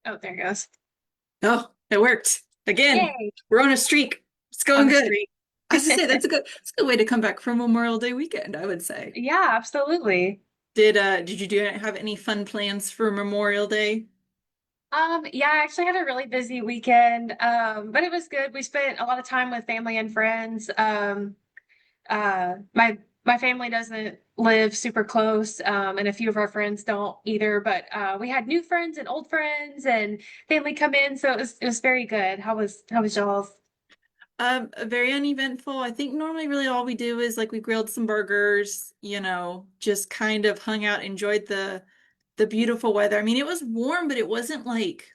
Oh, there it goes. Oh, it worked. Again, Yay. we're on a streak. It's going On a good. streak. I was to say that's a good way to come back from Memorial Day weekend, I would say. Yeah, absolutely. Did you have any fun plans for Memorial Day? Yeah, I actually had a really busy weekend, but it was good. We spent a lot of time with family and friends. My family doesn't live super close, and a few of our friends don't either. But we had new friends and old friends, and family come in, so it was very good. How was y'all's? Very uneventful. I think normally really all we do is like we grilled some burgers, just kind of hung out, enjoyed the beautiful weather. I mean, it was warm, but it wasn't like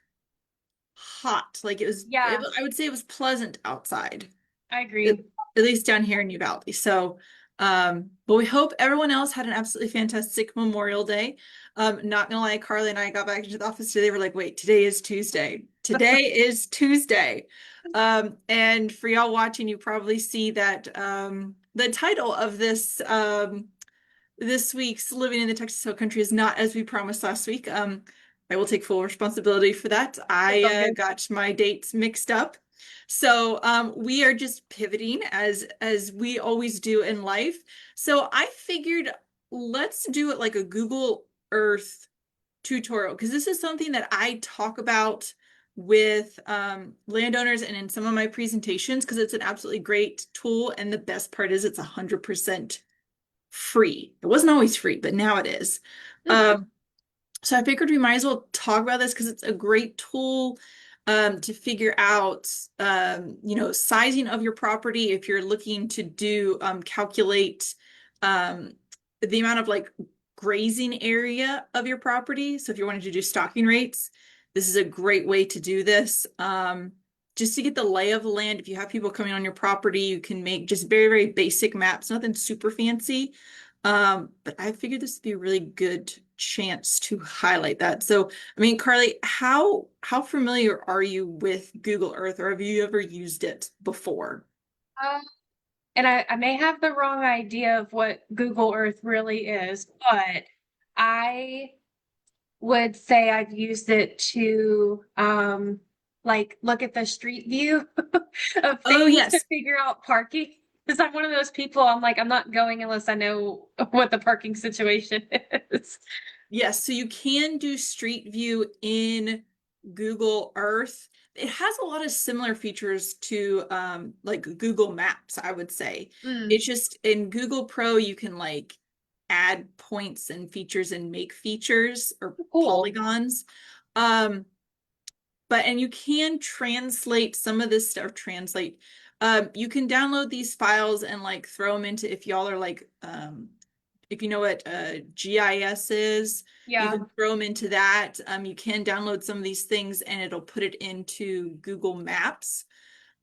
hot. Like Yeah, I would say it was pleasant outside, I at, agree. at least down here in Uvalde. So, but we hope everyone else had an absolutely fantastic Memorial Day. Not gonna lie, Carly and I got back into the office today. We're like, wait, today is Tuesday. Today is Tuesday. And for y'all watching, you probably see that the title of this week's Living in the Texas Hill Country is not as we promised last week. I will take full responsibility for that. That's I all good. got my dates mixed up. So we are just pivoting as we always do in life. So I figured let's do it like a Google Earth tutorial because this is something that I talk about with landowners and in some of my presentations because it's an absolutely great tool. And the best part is it's 100% free. It wasn't always free, but now it is. Mhm. Um, so I figured we might as well talk about this because it's a great tool to figure out, sizing of your property if you're looking to do calculate um, the amount of like grazing area of your property. So if you wanted to do stocking rates, this is a great way to do this. Just to get the lay of the land. If you have people coming on your property, you can make just very, very basic maps, nothing super fancy. But I figured this would be a really good chance to highlight that. So, I mean, Carly, how familiar are you with Google Earth, or have you ever used it before? Um, and I may have the wrong idea of what Google Earth really is, but I would say I've used it to like look at the street view of Oh, things to yes. figure out parking. Because I'm one of those people, I'm like, I'm not going unless I know what the parking situation is. Yes, so you can do Street View in Google Earth. It has a lot of similar features to like Google Maps, I would say. Mm, It's just in Google Pro, you can like add points and features and make features or cool. polygons. Um, and you can translate some of this stuff, translate. You can download these files and like throw them into if y'all are like if you know what GIS is, you Yeah. can throw them into that. You can download some of these things and it'll put it into Google Maps.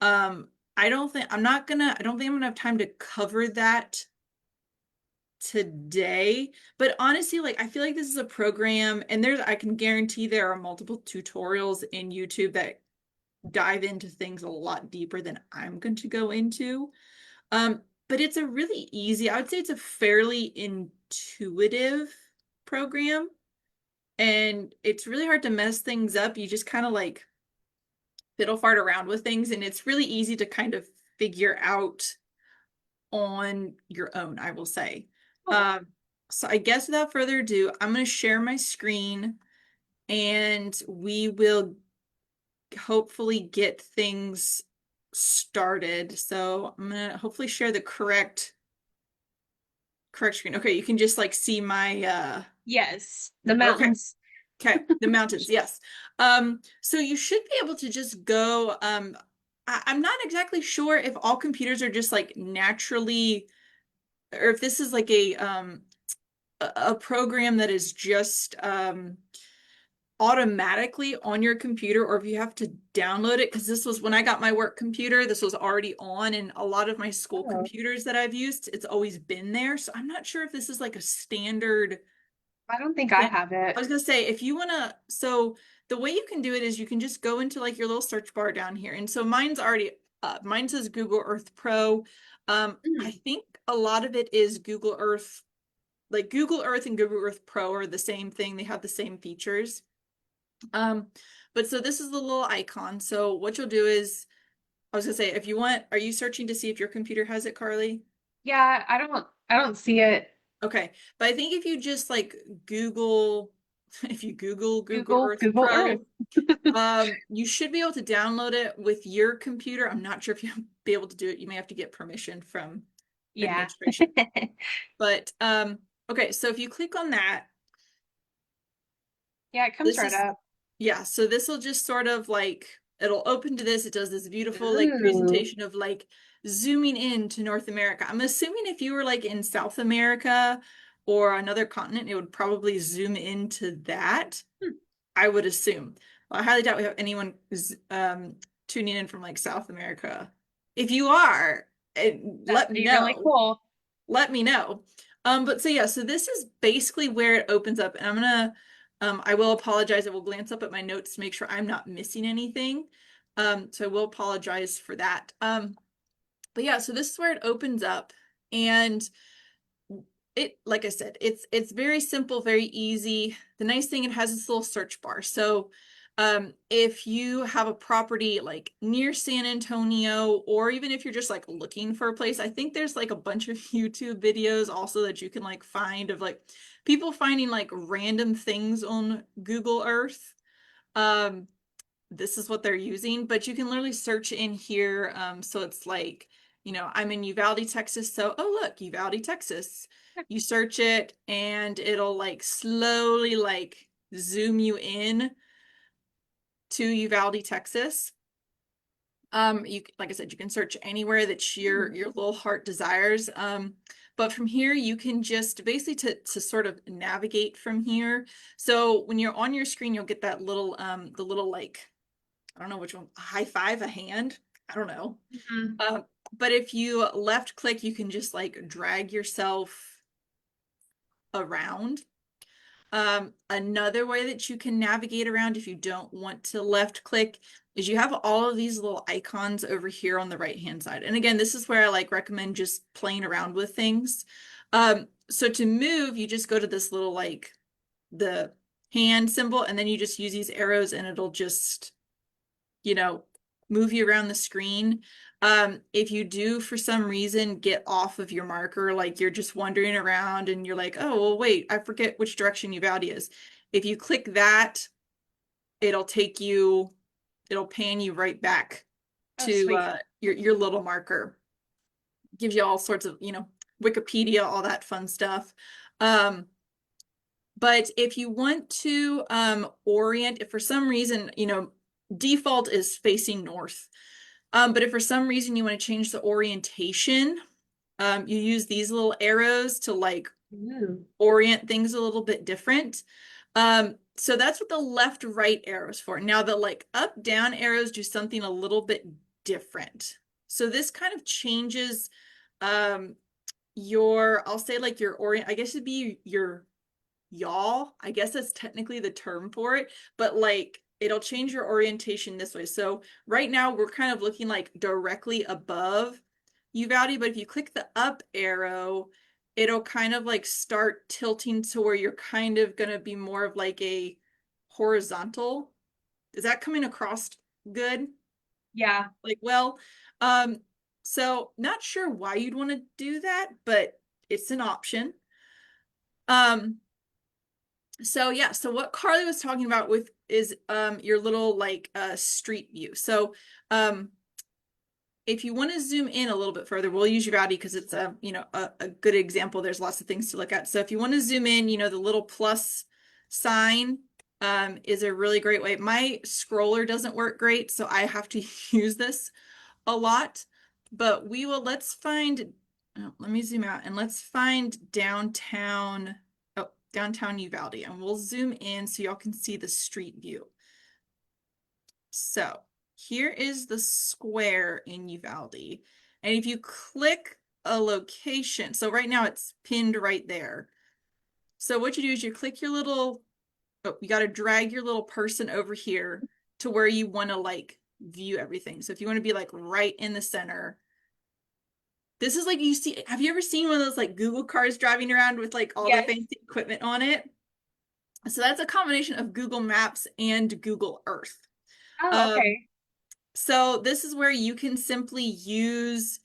I don't think I'm gonna have time to cover that today, but honestly, like I feel like this is a program and I can guarantee there are multiple tutorials in YouTube that dive into things a lot deeper than I'm going to go into. But it's a really easy, I would say it's a fairly intuitive program and it's really hard to mess things up. You just kind of like fiddle fart around with things and it's really easy to kind of figure out on your own, I will say. Cool. Um, so I guess without further ado, I'm going to share my screen and we will hopefully get things started. So I'm gonna hopefully share the correct screen. Okay, you can just like see my Yes. The okay. mountains. Okay, the mountains, yes. So you should be able to just go I'm not exactly sure if all computers are just like naturally or if this is like a program that is just automatically on your computer or if you have to download it because this was when I got my work computer, this was already on and a lot of my school Oh, computers that I've used, it's always been there. So I'm not sure if this is like a standard I don't think I thing. have I it. was gonna say if you wanna, so the way you can do it is you can just go into like your little search bar down here. And so mine's already up. Mine says Google Earth Pro. I Mm. think a lot of it is Google Earth, like Google Earth and Google Earth Pro are the same thing. They have the same features. Um, but so this is the little icon. So what you'll do is, I was gonna say, if you want, are you searching to see if your computer has it, Carly? Yeah, I don't see it. Okay, but I think if you just like Google, if you Google Earth Google Earth. Pro, you should be able to download it with your computer. I'm not sure if you'll be able to do it. You may have to get permission from Yeah. administration. But okay, so if you click on that, Yeah, it comes this right is up. yeah, so this will just sort of like it'll open to this. It does this beautiful like Ooh. presentation of like zooming in to North America. I'm assuming if you were like in South America or another continent, it would probably zoom into that. Hmm. I would assume. Well, I highly doubt we have anyone tuning in from like South America. If you are, That'd let me be really know. cool. Let me know. But so yeah, so this is basically where it opens up, and I'm gonna, I will apologize. I will glance up at my notes to make sure I'm not missing anything. So I will apologize for that. But yeah, so this is where it opens up, and it, like I said, it's very simple, very easy. The nice thing, it has this little search bar. So if you have a property like near San Antonio, or even if you're just like looking for a place, I think there's like a bunch of YouTube videos also that you can like find of like people finding like random things on Google Earth. Um, this is what they're using, but you can literally search in here. So it's like, I'm in Uvalde, Texas. So, oh, look, Uvalde, Texas. You search it and it'll like slowly like zoom you in to Uvalde, Texas. You, like I said, you can search anywhere that Hmm. your little heart desires. But from here, you can just basically to sort of navigate from here. So when you're on your screen, you'll get that little the little like I don't know which one, a high five, a hand. I don't know. Mhm. But if you left click, you can just like drag yourself around. Another way that you can navigate around if you don't want to left click is you have all of these little icons over here on the right hand side. And again, this is where I like recommend just playing around with things. So to move, you just go to this little like the hand symbol, and then you just use these arrows and it'll just you know, move you around the screen. If you do for some reason get off of your marker, like you're just wandering around and you're like, oh, well, wait, I forget which direction Uvalde is. If you click that, it'll take you, it'll pan you right back Oh, to sweet. your little marker. Gives you all sorts of, Wikipedia, all that fun stuff. Um, but if you want to orient, if for some reason, default is facing north. But if for some reason you want to change the orientation, you use these little arrows to like Ooh. orient things a little bit different. So that's what the left right arrows for. Now the like up down arrows do something a little bit different. So this kind of changes I'll say like your orient, I guess it'd be your yaw. I guess that's technically the term for it, but like it'll change your orientation this way. So right now we're kind of looking like directly above Uvalde, but if you click the up arrow, it'll kind of like start tilting to where you're kind of going to be more of like a horizontal. Is that coming across good? Yeah. Like, well, um, so not sure why you'd want to do that, but it's an option. Um, So yeah, so what Carly was talking about with is your little like street view. So um if you want to zoom in a little bit further, we'll use Uvalde because it's a good example. There's lots of things to look at. So if you want to zoom in, the little plus sign is a really great way. My scroller doesn't work great, so I have to use this a lot. But let's find, let me zoom out and let's find downtown, oh, downtown Uvalde, and we'll zoom in so y'all can see the street view. So here is the square in Uvalde. And if you click a location, so right now it's pinned right there. So what you do is you click your little, oh, you got to drag your little person over here to where you want to like view everything. So if you want to be like right in the center, this is like have you ever seen one of those like Google cars driving around with like all the Yes. fancy equipment on it? So that's a combination of Google Maps and Google Earth. Oh, Um, okay. so this is where you can simply use,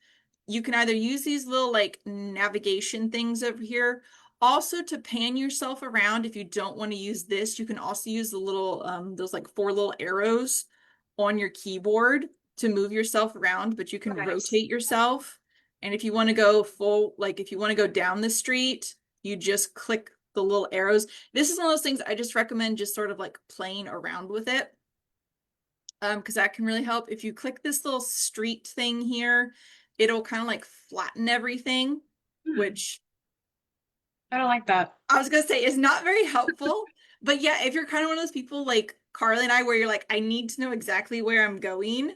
you can either use these little like navigation things over here. Also to pan yourself around, if you don't want to use this, you can also use the little, those like four little arrows on your keyboard to move yourself around, but you can Nice. rotate yourself. And if you want to go full, like if you want to go down the street, you just click the little arrows. This is one of those things I just recommend just sort of like playing around with it. Because that can really help. If you click this little street thing here, it'll kind of like flatten everything, Hmm. which I don't like that. I was gonna say is not very helpful. But yeah, if you're kind of one of those people like Carly and I, where you're like, I need to know exactly where I'm going,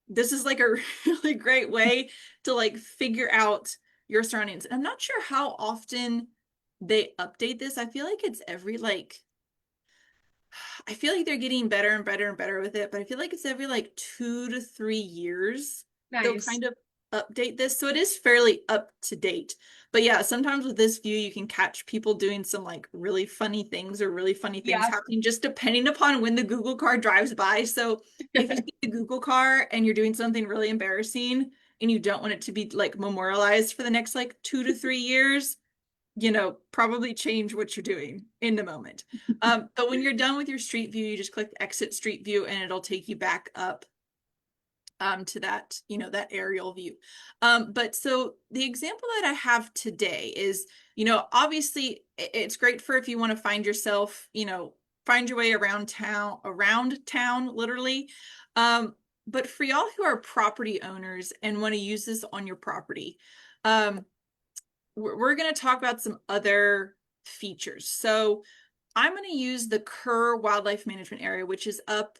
this is like a really great way to like figure out your surroundings. And I'm not sure how often they update this. I feel like it's every like I feel like they're getting better and better and better with it, but I feel like it's every like 2 to 3 years they'll Nice. kind of update this. So it is fairly up to date. But yeah, sometimes with this view, you can catch people doing some like really funny things or really funny things Yeah. happening just depending upon when the Google car drives by. So if you see the Google car and you're doing something really embarrassing and you don't want it to be like memorialized for the next like 2 to 3 years, probably change what you're doing in the moment. But when you're done with your street view, you just click exit street view and it'll take you back up to that, that aerial view. But so the example that I have today is, obviously it's great for if you want to find yourself, find your way around town, literally. But for y'all who are property owners and want to use this on your property, um, we're going to talk about some other features. So I'm going to use the Kerr Wildlife Management Area, which is up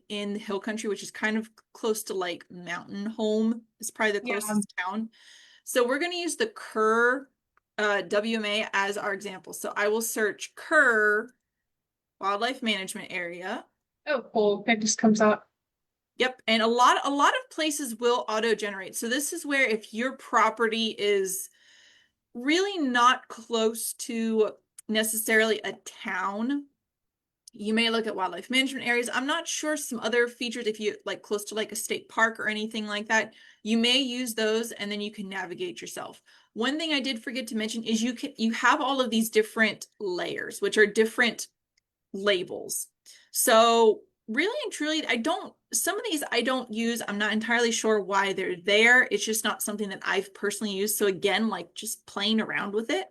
in the hill country, which is kind of close to like Mountain Home. It's probably the Yeah. closest town. So we're going to use the Kerr WMA as our example. So I will search Kerr Wildlife Management Area. Oh, cool. It just comes up. Yep, and a lot of places will auto generate. So this is where if your property is really not close to necessarily a town, you may look at wildlife management areas. I'm not sure some other features, if you like close to like a state park or anything like that, you may use those and then you can navigate yourself. One thing I did forget to mention is you have all of these different layers, which are different labels. So really and truly, some of these I don't use. I'm not entirely sure why they're there. It's just not something that I've personally used. So again, like just playing around with it.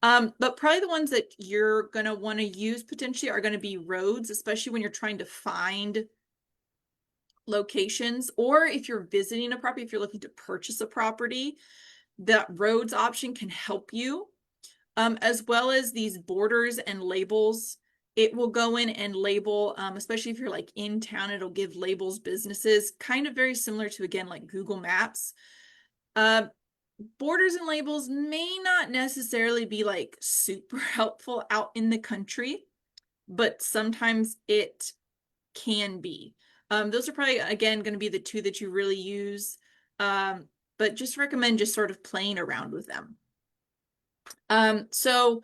But probably the ones that you're going to want to use potentially are going to be roads, especially when you're trying to find locations, or if you're visiting a property, if you're looking to purchase a property, that roads option can help you, as well as these borders and labels. It will go in and label, especially if you're like in town, it'll give labels businesses, kind of very similar to, again, like Google Maps. Uh, Borders and labels may not necessarily be like super helpful out in the country, but sometimes it can be. Those are probably, again, going to be the two that you really use. But just recommend just sort of playing around with them. So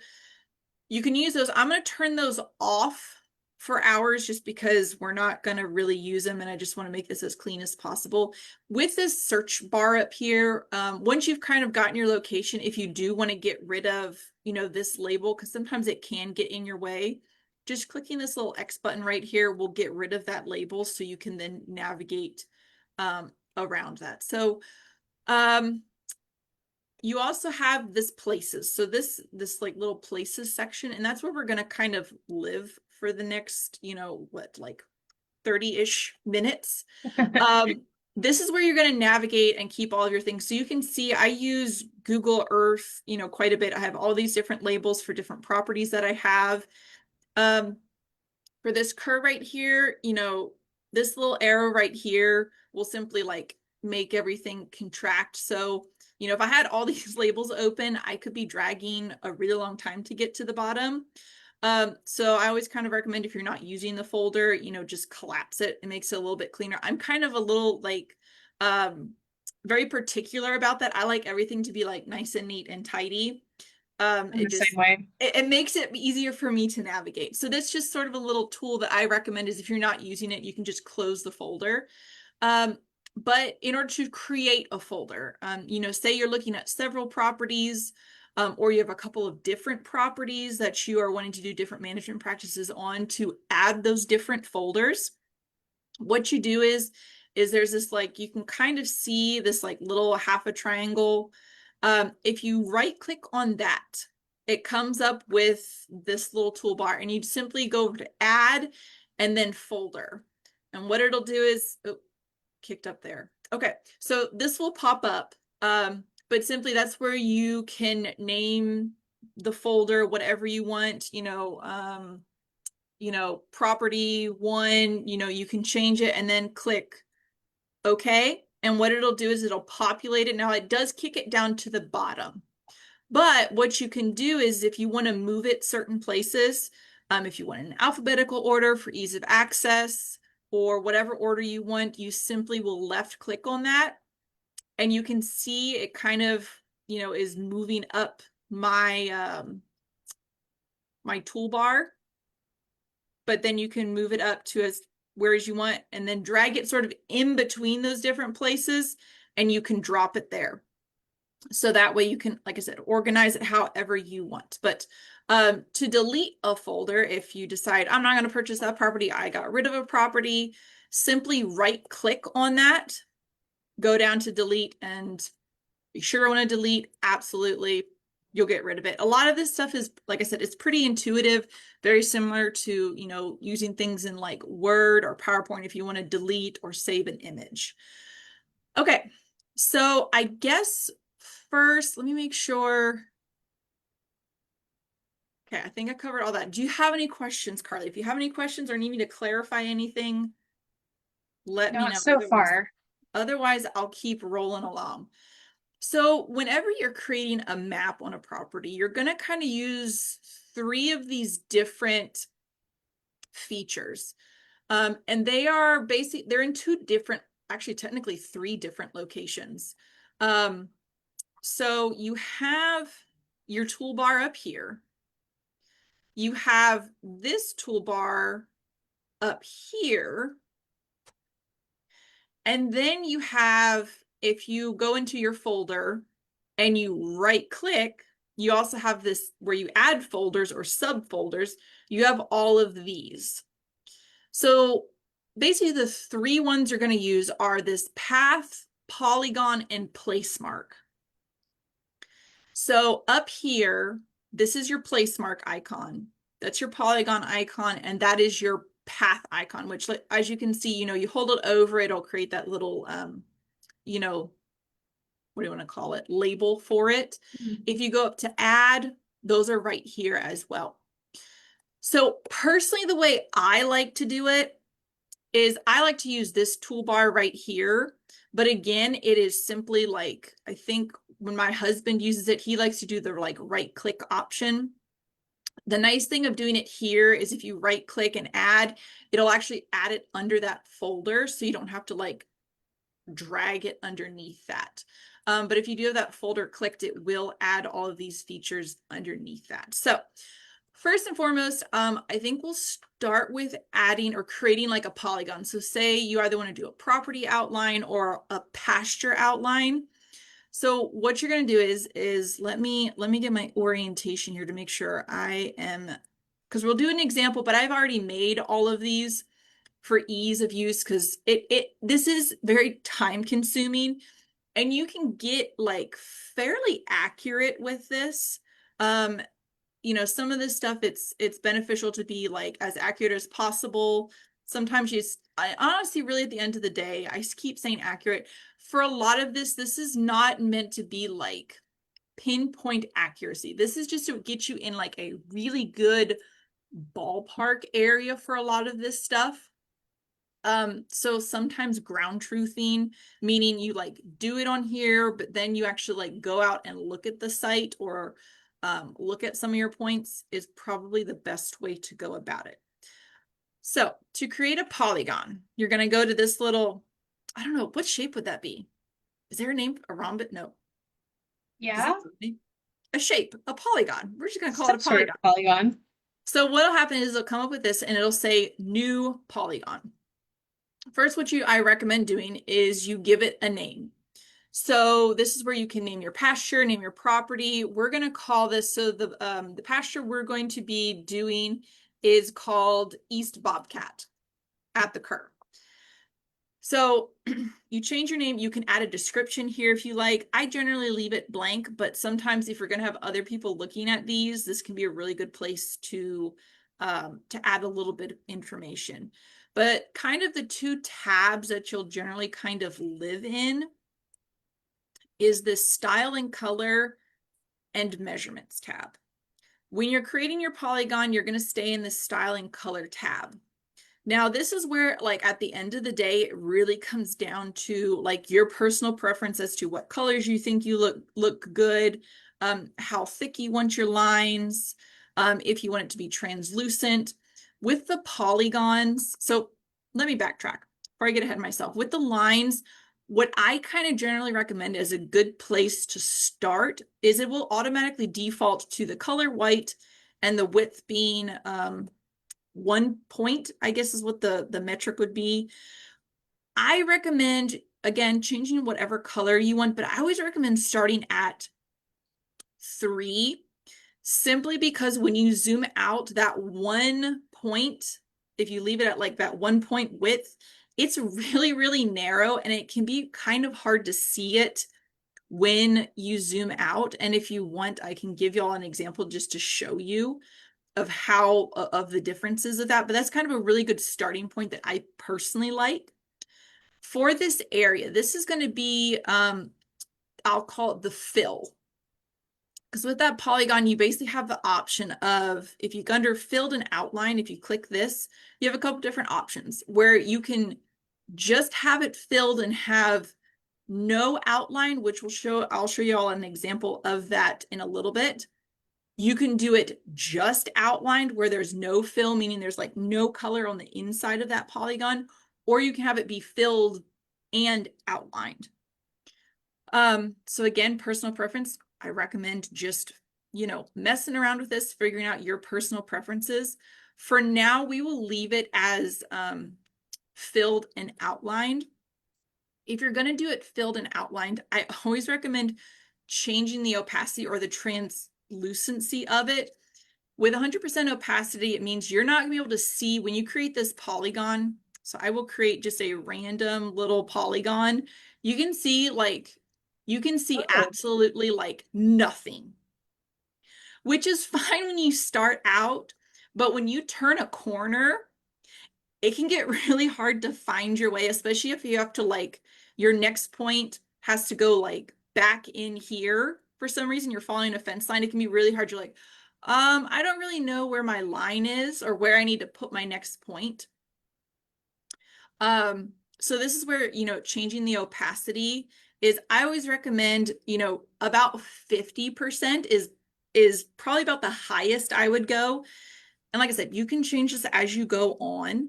you can use those. I'm going to turn those off for hours just because we're not going to really use them, and I just want to make this as clean as possible. With this search bar up here, once you've kind of gotten your location, if you do want to get rid of, this label, because sometimes it can get in your way, just clicking this little X button right here will get rid of that label so you can then navigate around that. So you also have this places. So this like little places section, and that's where we're going to kind of live for the next, like 30-ish minutes. This is where you're going to navigate and keep all of your things. So you can see I use Google Earth, quite a bit. I have all these different labels for different properties that I have. For this curve right here, this little arrow right here will simply like make everything contract. So, if I had all these labels open, I could be dragging a really long time to get to the bottom. So I always kind of recommend, if you're not using the folder, just collapse it. It makes it a little bit cleaner. I'm kind of a little like very particular about that. I like everything to be like nice and neat and tidy. I'm the same way. It makes it easier for me to navigate. So that's just sort of a little tool that I recommend is if you're not using it, you can just close the folder. Um, but in order to create a folder, say you're looking at several properties, or you have a couple of different properties that you are wanting to do different management practices on to add those different folders. What you do is there's this like, you can kind of see this like little half a triangle. If you right click on that, it comes up with this little toolbar and you simply go over to add and then folder. And what it'll do is, oh, kicked up there. Okay, so this will pop up, but simply that's where you can name the folder whatever you want, property one, you can change it and then click OK. And what it'll do is it'll populate it. Now it does kick it down to the bottom. But what you can do is if you want to move it certain places, if you want an alphabetical order for ease of access or whatever order you want, you simply will left click on that. And you can see it kind of, is moving up my my toolbar. But then you can move it up to as where as you want and then drag it sort of in between those different places and you can drop it there. So that way you can, like I said, organize it however you want. But to delete a folder, if you decide I'm not going to purchase that property, I got rid of a property, simply right click on that, go down to delete and be sure I want to delete. Absolutely. You'll get rid of it. A lot of this stuff is, like I said, it's pretty intuitive, very similar to, using things in like Word or PowerPoint if you want to delete or save an image. Okay, so I guess first, let me make sure. Okay, I think I covered all that. Do you have any questions, Carly? If you have any questions or need me to clarify anything, let me Not know. so far. Otherwise, I'll keep rolling along. So whenever you're creating a map on a property, you're going to kind of use 3 of these different features. And they are they're in 2 different, actually technically 3 different locations. So you have your toolbar up here. You have this toolbar up here. And then you have, if you go into your folder and you right click, you also have this where you add folders or subfolders. You have all of these. So basically the 3 ones you're going to use are this path, polygon, and place mark. So up here, this is your place mark icon. That's your polygon icon, and that is your path icon, which, as you can see, you hold it over, it'll create that little, what do you want to call it? Label for it. If you go up to add, those are right here as well. So personally, the way I like to do it is I like to use this toolbar right here. But again, it is simply like, I think when my husband uses it, he likes to do the like right click option. The nice thing of doing it here is if you right click and add, it'll actually add it under that folder. So you don't have to like drag it underneath that. But if you do have that folder clicked, it will add all of these features underneath that. So first and foremost, I think we'll start with adding or creating like a polygon. So say you either want to do a property outline or a pasture outline. So what you're going to do is let me get my orientation here to make sure I am, because we'll do an example, but I've already made all of these for ease of use because this is very time consuming and you can get like fairly accurate with this. Some of this stuff it's beneficial to be like as accurate as possible. Sometimes I honestly really at the end of the day, I keep saying accurate. For a lot of this is not meant to be like pinpoint accuracy. This is just to get you in like a really good ballpark area for a lot of this stuff. So sometimes ground truthing, meaning you like do it on here, but then you actually like go out and look at the site or look at some of your points is probably the best way to go about it. So to create a polygon, you're going to go to this little, I don't know, what shape would that be? Is there a name? A rhombus? No. Yeah. a shape, a polygon. We're just going to call it Some a sort of polygon. polygon. So what'll happen is it'll come up with this and it'll say new polygon. First, what I recommend doing is you give it a name. So this is where you can name your pasture, name your property. We're going to call this, so the pasture we're going to be doing is called East Bobcat at the curve. So you change your name. You can add a description here if you like. I generally leave it blank, but sometimes if you're going to have other people looking at these, this can be a really good place to add a little bit of information. But kind of the two tabs that you'll generally kind of live in is this style and color and measurements tab. When you're creating your polygon, you're going to stay in the style and color tab. Now, this is where, like, at the end of the day, it really comes down to like your personal preference as to what colors you think you look good, how thick you want your lines, if you want it to be translucent. With the polygons, so let me backtrack before I get ahead of myself. With the lines, what I kind of generally recommend as a good place to start is it will automatically default to the color white and the width being 1 point, I guess is what the metric would be. I recommend, again, changing whatever color you want, but I always recommend starting at 3, simply because when you zoom out that 1 point, if you leave it at like that 1 point width, it's really, really narrow and it can be kind of hard to see it when you zoom out. And if you want, I can give y'all an example just to show you of how of the differences of that, but that's kind of a really good starting point that I personally like. For this area, this is going to be I'll call it the fill, because with that polygon you basically have the option of, if you go under filled and outline, if you click this, you have a couple different options where you can just have it filled and have no outline, which I'll show you all an example of that in a little bit. You can do it just outlined where there's no fill, meaning there's like no color on the inside of that polygon, or you can have it be filled and outlined. So again, personal preference, I recommend just, messing around with this, figuring out your personal preferences. For now, we will leave it as filled and outlined. If you're going to do it filled and outlined, I always recommend changing the opacity or the translucency of it. With 100% opacity, it means you're not going to be able to see when you create this polygon. So I will create just a random little polygon. You can see Oh, absolutely like nothing, which is fine when you start out, but when you turn a corner, it can get really hard to find your way, especially if you have to, like, your next point has to go like back in here. For some reason, you're following a fence line. It can be really hard. You're like, I don't really know where my line is or where I need to put my next point. So this is where, changing the opacity is, I always recommend, about 50% is probably about the highest I would go. And like I said, you can change this as you go on.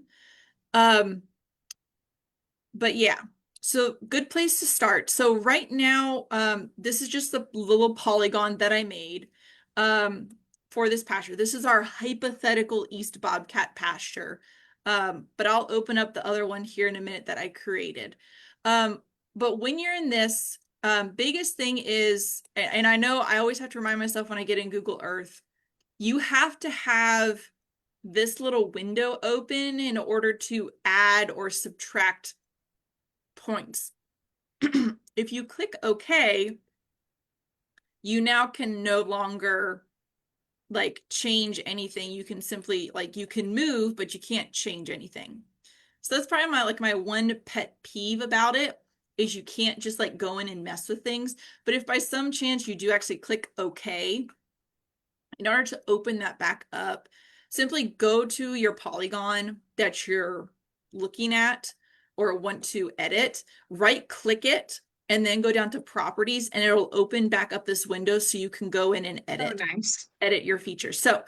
But yeah, so good place to start. So right now, this is just the little polygon that I made for this pasture. This is our hypothetical East Bobcat pasture. But I'll open up the other one here in a minute that I created. But when you're in this, biggest thing is, and I know I always have to remind myself when I get in Google Earth, you have to have this little window open in order to add or subtract points. If you click OK, you now can no longer like change anything. You can simply, like, you can move, but you can't change anything. So that's probably my one pet peeve about it, is you can't just like go in and mess with things. But if by some chance you do actually click OK, in order to open that back up, simply go to your polygon that you're looking at or want to edit, right click it, and then go down to properties, and it'll open back up this window so you can go in and oh, nice. edit your features. So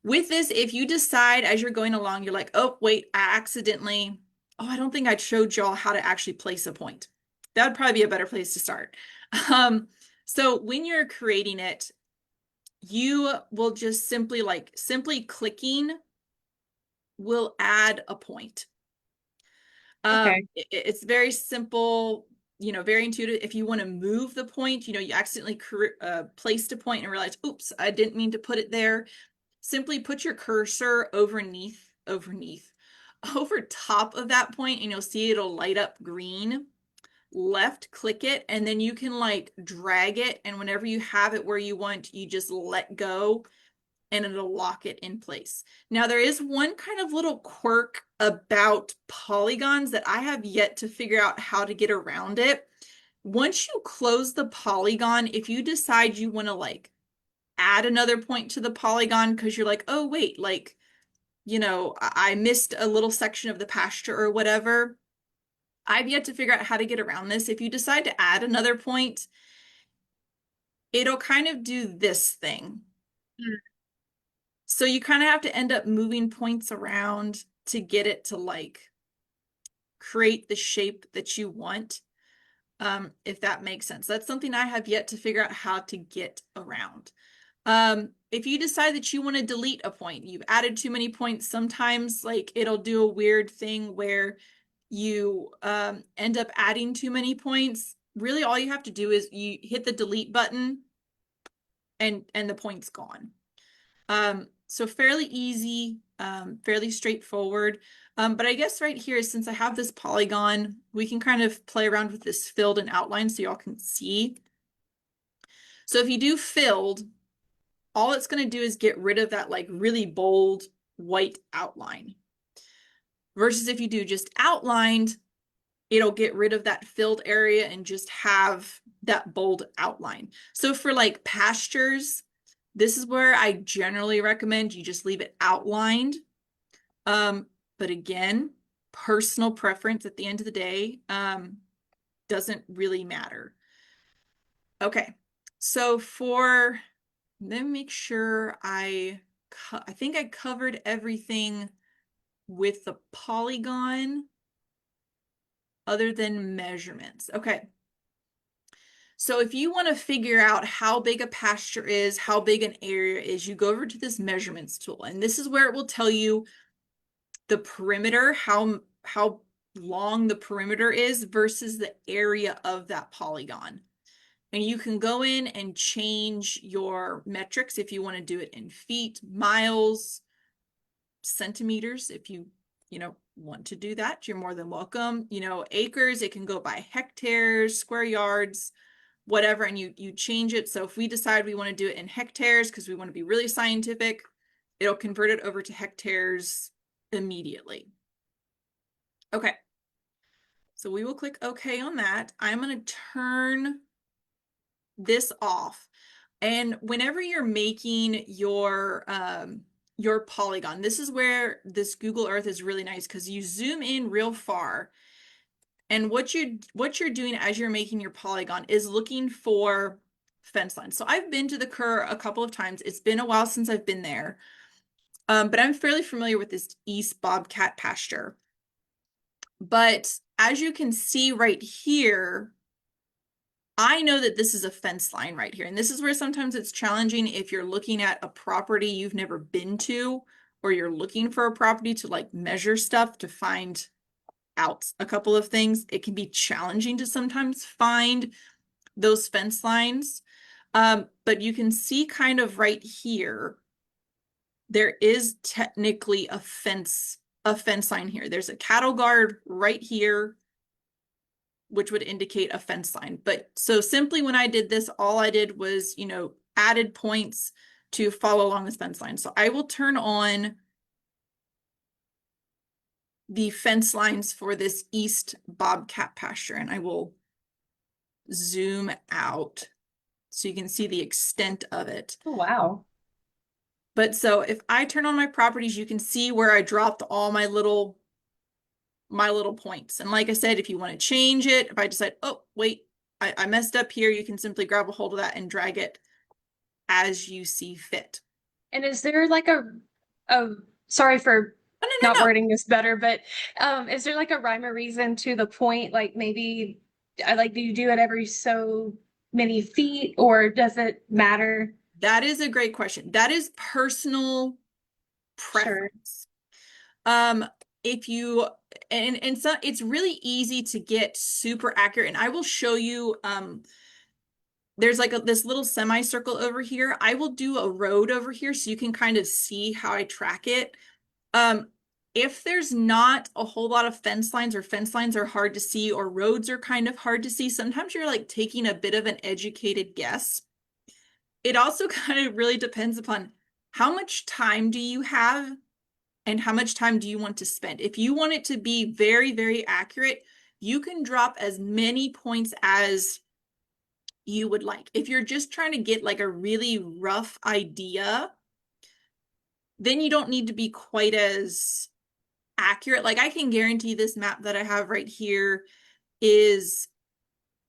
with this, if you decide as you're going along, you're like, oh, wait, I don't think I showed y'all how to actually place a point. That would probably be a better place to start. So when you're creating it, you will just simply clicking will add a point. Okay. It's very simple, very intuitive. If you want to move the point, you accidentally placed a point and realized, oops, I didn't mean to put it there. Simply put your cursor over top of that point, and you'll see it'll light up green. Left click it, and then you can like drag it, and whenever you have it where you want, you just let go and it'll lock it in place. Now, there is one kind of little quirk about polygons that I have yet to figure out how to get around it. Once you close the polygon, if you decide you want to like add another point to the polygon because you're like, oh, wait, like, I missed a little section of the pasture or whatever. I've yet to figure out how to get around this. If you decide to add another point, it'll kind of do this thing. So you kind of have to end up moving points around to get it to like create the shape that you want, if that makes sense. That's something I have yet to figure out how to get around. If you decide that you want to delete a point, you've added too many points, sometimes like it'll do a weird thing where you end up adding too many points. Really, all you have to do is you hit the delete button and the point's gone. So fairly easy, fairly straightforward. But I guess right here, since I have this polygon, we can kind of play around with this filled and outline so y'all can see. So if you do filled, all it's going to do is get rid of that like really bold white outline. Versus if you do just outlined, it'll get rid of that filled area and just have that bold outline. So for like pastures, this is where I generally recommend you just leave it outlined. But again, personal preference at the end of the day, doesn't really matter. Okay, so let me make sure I think I covered everything with the polygon other than measurements. Okay. So if you want to figure out how big a pasture is, how big an area is, you go over to this measurements tool, and this is where it will tell you the perimeter, how long the perimeter is versus the area of that polygon. And you can go in and change your metrics if you want to do it in feet, miles, centimeters. If you want to do that, you're more than welcome. Acres, it can go by hectares, square yards, whatever, and you change it. So if we decide we want to do it in hectares because we want to be really scientific, it'll convert it over to hectares immediately. Okay. So we will click OK on that. I'm going to turn this off. And whenever you're making your polygon, this is where this Google Earth is really nice because you zoom in real far. And what you're doing as you're making your polygon is looking for fence lines. So I've been to the Cur a couple of times. It's been a while since I've been there. But I'm fairly familiar with this East Bobcat pasture. But as you can see right here, I know that this is a fence line right here. And this is where sometimes it's challenging if you're looking at a property you've never been to, or you're looking for a property to like measure stuff to find out a couple of things. It can be challenging to sometimes find those fence lines. But you can see kind of right here, there is technically a fence line here. There's a cattle guard right here, which would indicate a fence line. But so simply when I did this, all I did was, added points to follow along this fence line. So I will turn on the fence lines for this East Bobcat pasture, and I will zoom out so you can see the extent of it. Oh, wow. But so if I turn on my properties, you can see where I dropped all my little points. And like I said, if you want to change it, if I decide, oh, wait, I messed up here, you can simply grab a hold of that and drag it as you see fit. And is there like sorry for not No. wording this better, but is there like a rhyme or reason to the point? Like maybe do you do it every so many feet, or does it matter? That is a great question. That is personal Sure. preference. Um, if you and so it's really easy to get super accurate, and I will show you there's like this little semicircle over here. I will do a road over here so you can kind of see how I track it. Um, if there's not a whole lot of fence lines, or fence lines are hard to see, or roads are kind of hard to see, sometimes you're like taking a bit of an educated guess. It also kind of really depends upon how much time do you have and how much time do you want to spend. If you want it to be very, very accurate, you can drop as many points as you would like. If you're just trying to get like a really rough idea, then you don't need to be quite as accurate. Like I can guarantee this map that I have right here is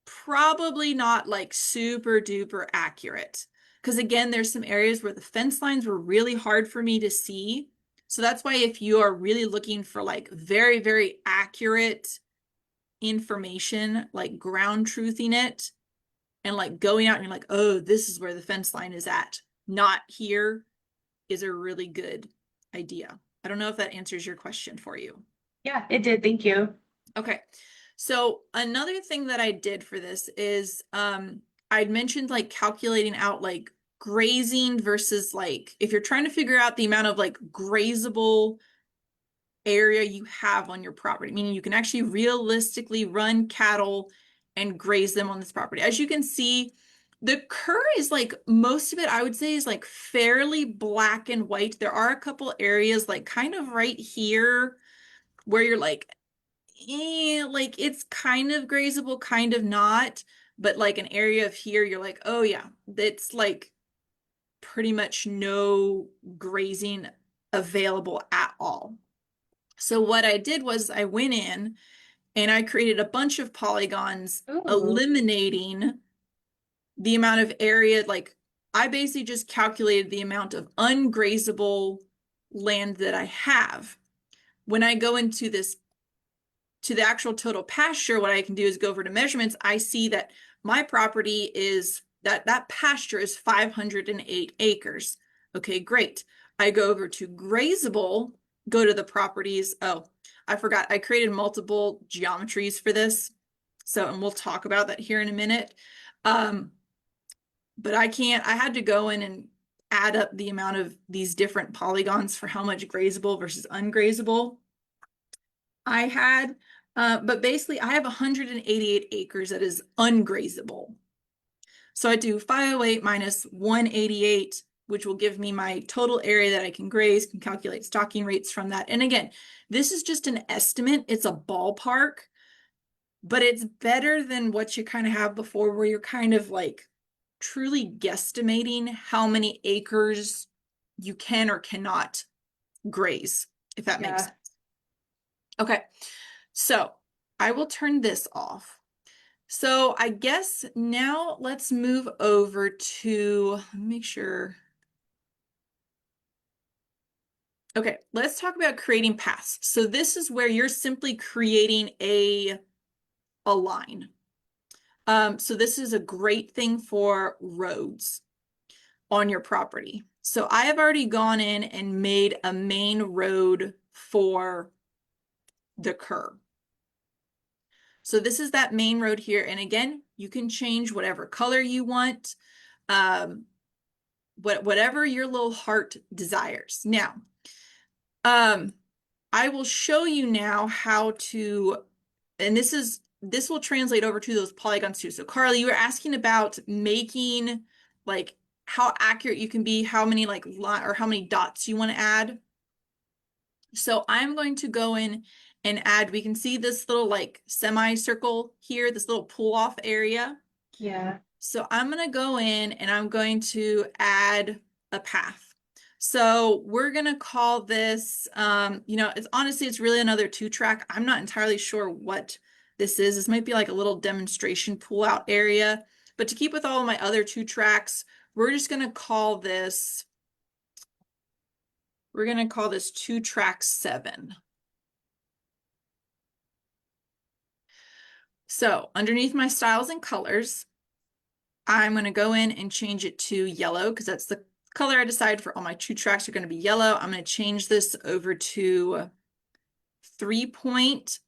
probably not like super duper accurate. Because again, there's some areas where the fence lines were really hard for me to see. So that's why if you are really looking for like very, very accurate information, like ground truthing it and like going out and you're like, oh, this is where the fence line is at, not here, is a really good idea. I don't know if that answers your question for you. Yeah, it did. Thank you. Okay. So another thing that I did for this is I'd mentioned like calculating out like grazing versus like if you're trying to figure out the amount of like grazable area you have on your property, meaning you can actually realistically run cattle and graze them on this property. As you can see, the cur is like most of it, I would say, is like fairly black and white. There are a couple areas like kind of right here where you're like it's kind of grazable, kind of not, but like an area of here, you're like, oh yeah, that's like pretty much no grazing available at all. So what I did was I went in and I created a bunch of polygons Ooh, eliminating the amount of area. Like I basically just calculated the amount of ungrazable land that I have. When I go into this to the actual total pasture, what I can do is go over to measurements. I see that my property is that pasture is 508 acres. Okay, great. I go over to grazable, go to the properties. Oh, I forgot. I created multiple geometries for this. So, and we'll talk about that here in a minute. Um, but I had to go in and add up the amount of these different polygons for how much grazable versus ungrazable I had. But basically, I have 188 acres that is ungrazable. So I do 508 minus 188, which will give me my total area that I can graze, can calculate stocking rates from that. And again, this is just an estimate. It's a ballpark, but it's better than what you kind of have before, where you're kind of like truly guesstimating how many acres you can or cannot graze, if that makes yeah. sense. Okay. So I will turn this off. So I guess now let's move over to, make sure. Okay, let's talk about creating paths. So this is where you're simply creating a line. So this is a great thing for roads on your property. So I have already gone in and made a main road for the cur. So this is that main road here. And again, you can change whatever color you want, whatever your little heart desires. Now, I will show you now how to, and this will translate over to those polygons too. So Carly, you were asking about making like how accurate you can be, how many like or how many dots you want to add. So I'm going to go in and add, we can see this little like semicircle here, this little pull off area. Yeah. So I'm going to go in and I'm going to add a path. So we're going to call this, it's honestly, it's really another 2-track. I'm not entirely sure what this is. This might be like a little demonstration pull out area, but to keep with all of my other 2-tracks, we're just going to call this, 2-track 7. So underneath my styles and colors, I'm going to go in and change it to yellow because that's the color I decided for all my two tracks are going to be yellow. I'm going to change this over to 3 point.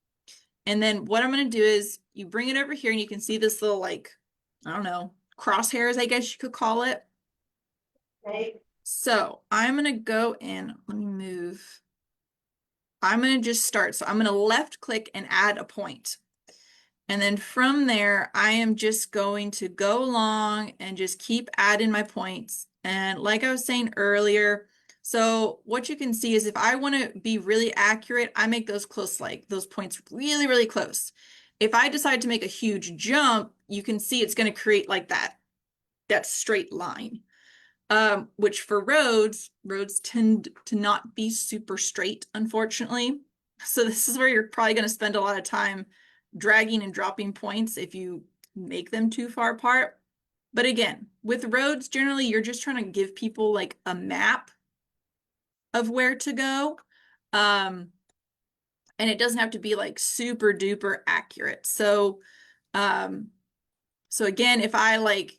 And then what I'm going to do is you bring it over here and you can see this little, like, I don't know, crosshairs, I guess you could call it. Right. So I'm going to go in, let me move. I'm going to just start. So I'm going to left click and add a point. And then from there, I am just going to go along and just keep adding my points. And like I was saying earlier, so what you can see is if I want to be really accurate, I make those close, like those points really, really close. If I decide to make a huge jump, you can see it's going to create like that straight line. Which for roads tend to not be super straight, unfortunately. So this is where you're probably going to spend a lot of time dragging and dropping points if you make them too far apart. But again, with roads, generally, you're just trying to give people like a map of where to go. And it doesn't have to be like super duper accurate. So again, if I like,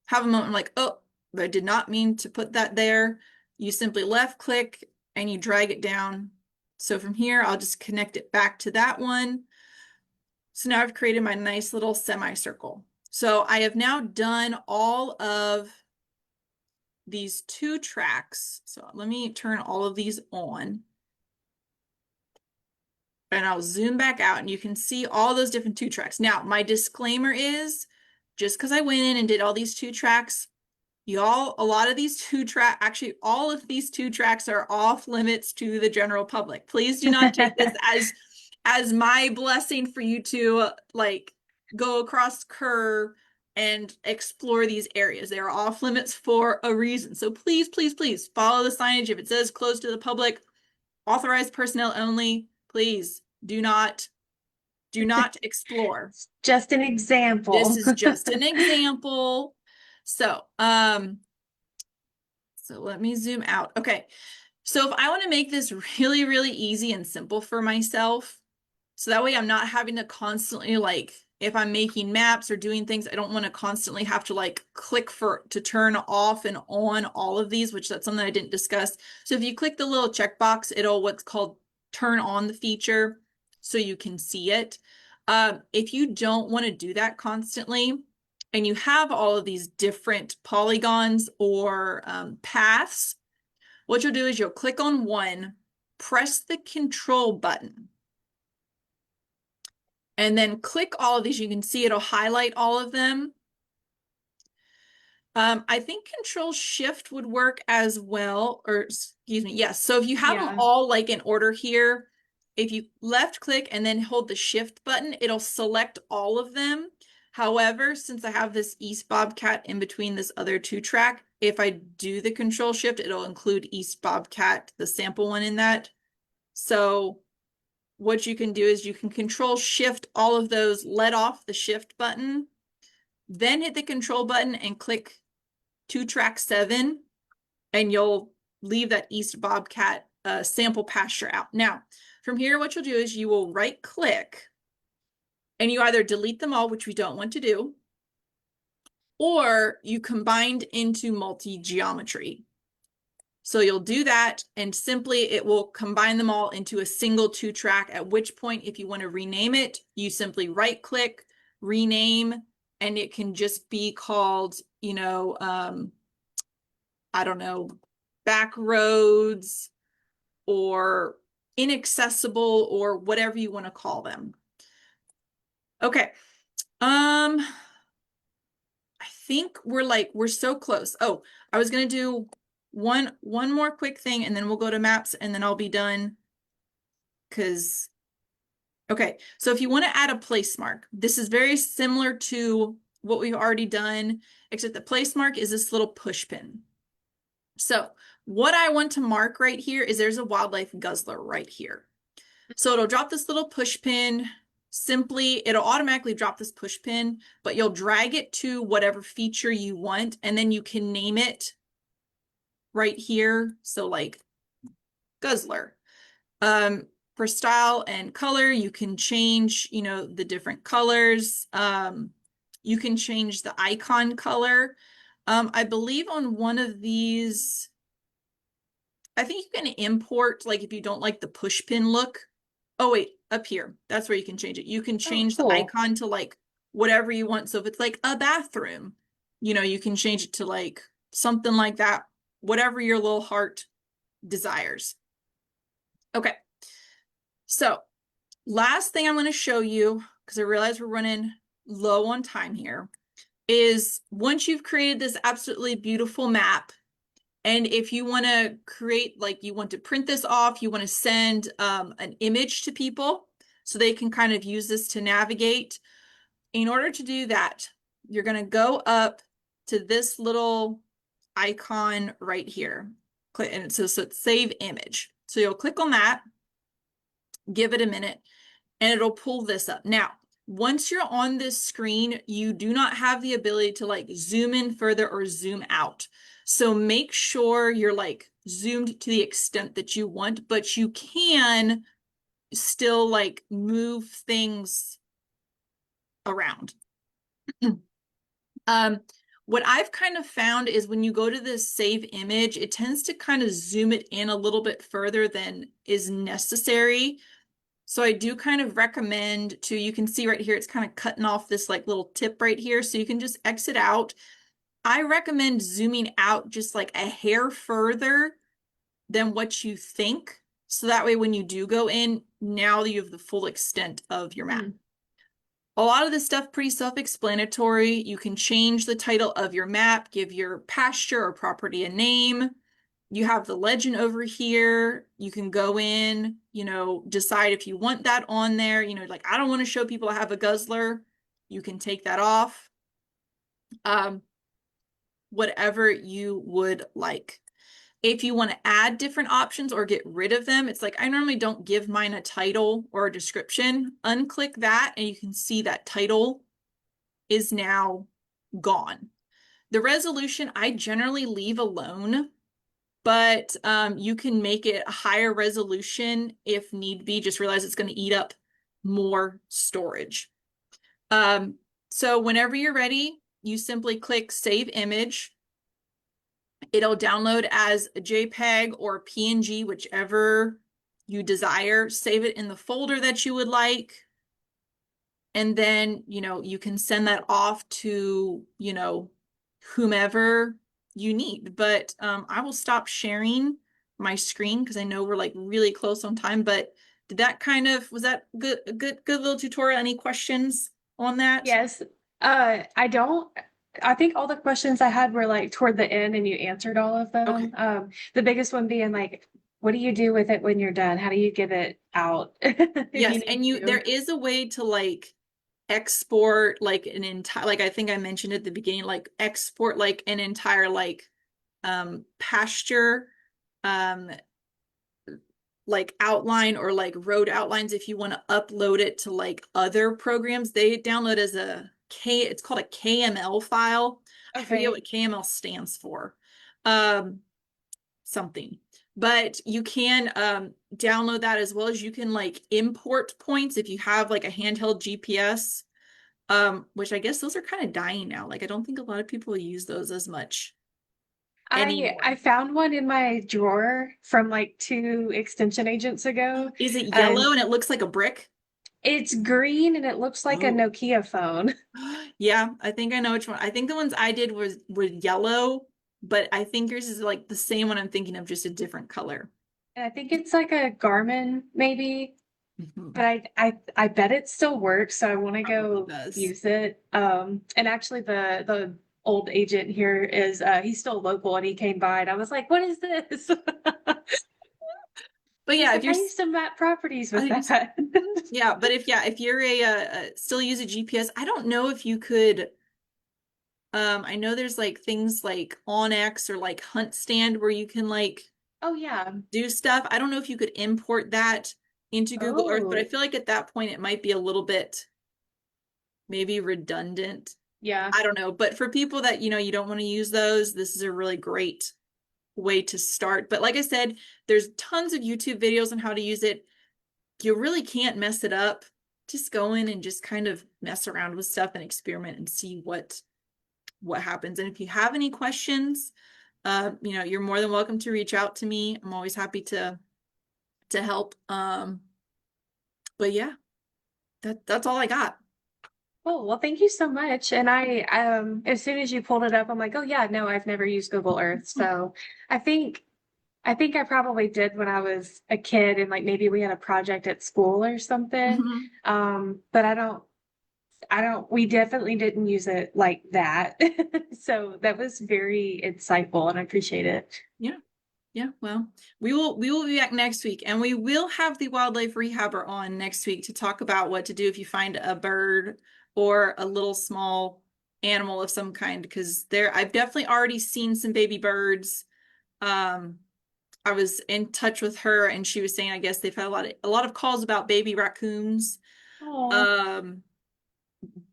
have a moment I'm like, oh, I did not mean to put that there. You simply left click and you drag it down. So from here, I'll just connect it back to that one. So now I've created my nice little semicircle. So I have now done all of these two tracks. So let me turn all of these on. And I'll zoom back out and you can see all those different two tracks. Now, my disclaimer is just because I went in and did all these two tracks, y'all, a lot of these actually all of these two tracks are off limits to the general public. Please do not take this as my blessing for you to like go across Kerr and explore these areas. They are off limits for a reason. So please, please, please follow the signage. If it says closed to the public, authorized personnel only, please do not explore. Just an example. This is just an example. So let me zoom out. Okay. So if I want to make this really, really easy and simple for myself, so that way I'm not having to constantly, like, if I'm making maps or doing things, I don't want to constantly have to like click to turn off and on all of these, which that's something I didn't discuss. So if you click the little checkbox, it'll what's called turn on the feature so you can see it. If you don't want to do that constantly, and you have all of these different polygons or paths, what you'll do is you'll click on one, press the control button, and then click all of these. You can see it'll highlight all of them. I think Control Shift would work as well, or excuse me, yes. So if you have them all like in order here, if you left click and then hold the Shift button, it'll select all of them. However, since I have this East Bobcat in between this other two track, if I do the Control Shift, it'll include East Bobcat, the sample one in that. So what you can do is you can Control Shift all of those, let off the Shift button, then hit the Control button and click to track 7, and you'll leave that East Bobcat sample pasture out. Now, from here, what you'll do is you will right click and you either delete them all, which we don't want to do, or you combined into multi-geometry. So you'll do that and simply it will combine them all into a single 2-track, at which point if you want to rename it, you simply right click, rename, and it can just be called, I don't know, back roads or inaccessible or whatever you want to call them. Okay. I think we're so close. Oh, I was going to do one more quick thing and then we'll go to maps and then I'll be done. Okay, so if you want to add a place mark, this is very similar to what we've already done, except the place mark is this little push pin. So what I want to mark right here is there's a wildlife guzzler right here. So it'll drop this little push pin. Simply, it'll automatically drop this push pin, but you'll drag it to whatever feature you want, and then you can name it right here. So like guzzler. For style and color, you can change, the different colors. You can change the icon color. I believe on one of these, I think you can import, like if you don't like the push pin look. Oh wait, up here. That's where you can change it. You can Oh, change the cool. icon to like whatever you want. So if it's like a bathroom, you can change it to like something like that, whatever your little heart desires. Okay. So last thing I'm going to show you, because I realize we're running low on time here, is once you've created this absolutely beautiful map, and if you want to create, like you want to print this off, you want to send an image to people so they can kind of use this to navigate. In order to do that, you're going to go up to this little icon right here. Click, and so it's save image. So you'll click on that, give it a minute, and it'll pull this up. Now, once you're on this screen, you do not have the ability to like zoom in further or zoom out. So make sure you're like zoomed to the extent that you want, but you can still like move things around. What I've kind of found is when you go to this save image, it tends to kind of zoom it in a little bit further than is necessary. So I do kind of recommend to, you can see right here, it's kind of cutting off this like little tip right here. So you can just exit out. I recommend zooming out just like a hair further than what you think. So that way, when you do go in, now you have the full extent of your map. Mm. A lot of this stuff pretty self-explanatory. You can change the title of your map, give your pasture or property a name. You have the legend over here. You can go in, decide if you want that on there. Like I don't want to show people I have a guzzler. You can take that off. Whatever you would like. If you want to add different options or get rid of them, it's like I normally don't give mine a title or a description. Unclick that and you can see that title is now gone. The resolution I generally leave alone, but you can make it a higher resolution if need be. Just realize it's going to eat up more storage. So whenever you're ready, you simply click Save Image. It'll download as a JPEG or PNG, whichever you desire. Save it in the folder that you would like. And then, you can send that off to, whomever you need. But I will stop sharing my screen because I know we're like really close on time. But did that was that good, a good little tutorial? Any questions on that? Yes. I don't. I think all the questions I had were like toward the end and you answered all of Okay. them. The biggest one being like, what do you do with it when you're done? How do you give it out if you Yes, need and there to? is a way to like export like an entire, like I think I mentioned at the beginning, like export like an entire like pasture um like outline or like road outlines. If you want to upload it to like other programs, they download as it's called a KML file. I forget Okay. what KML stands for. Um something. But you can download that as well as you can like import points if you have like a handheld GPS, which I guess those are kind of dying now. Like I don't think a lot of people use those as much I anymore. found one in my drawer from like two extension agents ago. Is it And yellow and it looks like a brick? it's green and it looks like a Oh, Nokia phone. yeah, I think I know which one. I think the ones I did were yellow, but I think yours is like the same one I'm thinking of, just a different color. And I think it's like a Garmin maybe, Mhm. but I bet it still works, so I want to Probably go does. use it. And actually the old agent here is he's still local and he came by and I was like, "What is this?" But He's yeah, if like, "I you're, used to map properties I with think that." yeah, but if you're still use a GPS, I don't know if you could. I know there's like things like OnX or like Hunt Stand where you can like Oh yeah. do stuff. I don't know if you could import that into Google Earth, but I Oh, feel like at that point it might be a little bit maybe redundant. yeah. I don't know. But for people that, you don't want to use those, this is a really great way to start. But like I said, there's tons of YouTube videos on how to use it. You really can't mess it up just go in and just kind of mess around with stuff and experiment and see what happens. And if you have any questions, you're more than welcome to reach out to me. I'm always happy to help. But yeah, that's all I got. Oh, well, thank you so much. And as soon as you pulled it up, I'm like, oh yeah, no, I've never used Google Earth. So I think I think I probably did when I was a kid and like maybe we had a project at school or something. Mhm. But we definitely didn't use it like that. So that was very insightful and I appreciate it. Yeah. Yeah, well, we will be back next week, and we will have the wildlife rehabber on next week to talk about what to do if you find a bird or a little small animal of some kind, because I've definitely already seen some baby birds. Um, I was in touch with her and she was saying I guess they've had a lot of calls about baby raccoons Oh. um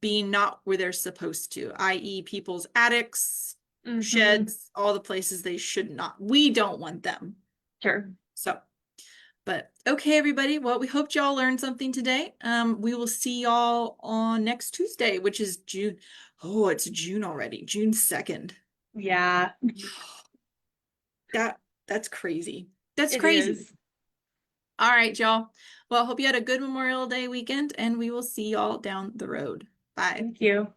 being not where they're supposed to, i.e. people's attics, Mm-hmm. sheds, all the places they should not. We don't want them. Sure. So, but okay, everybody. Well, we hope y'all learned something today. We will see y'all on next Tuesday, which is June. Oh, it's June already, June 2nd. Yeah, That's crazy. That's it crazy. is. All right, y'all. Well, hope you had a good Memorial Day weekend, and we will see y'all down the road. Bye. Thank you.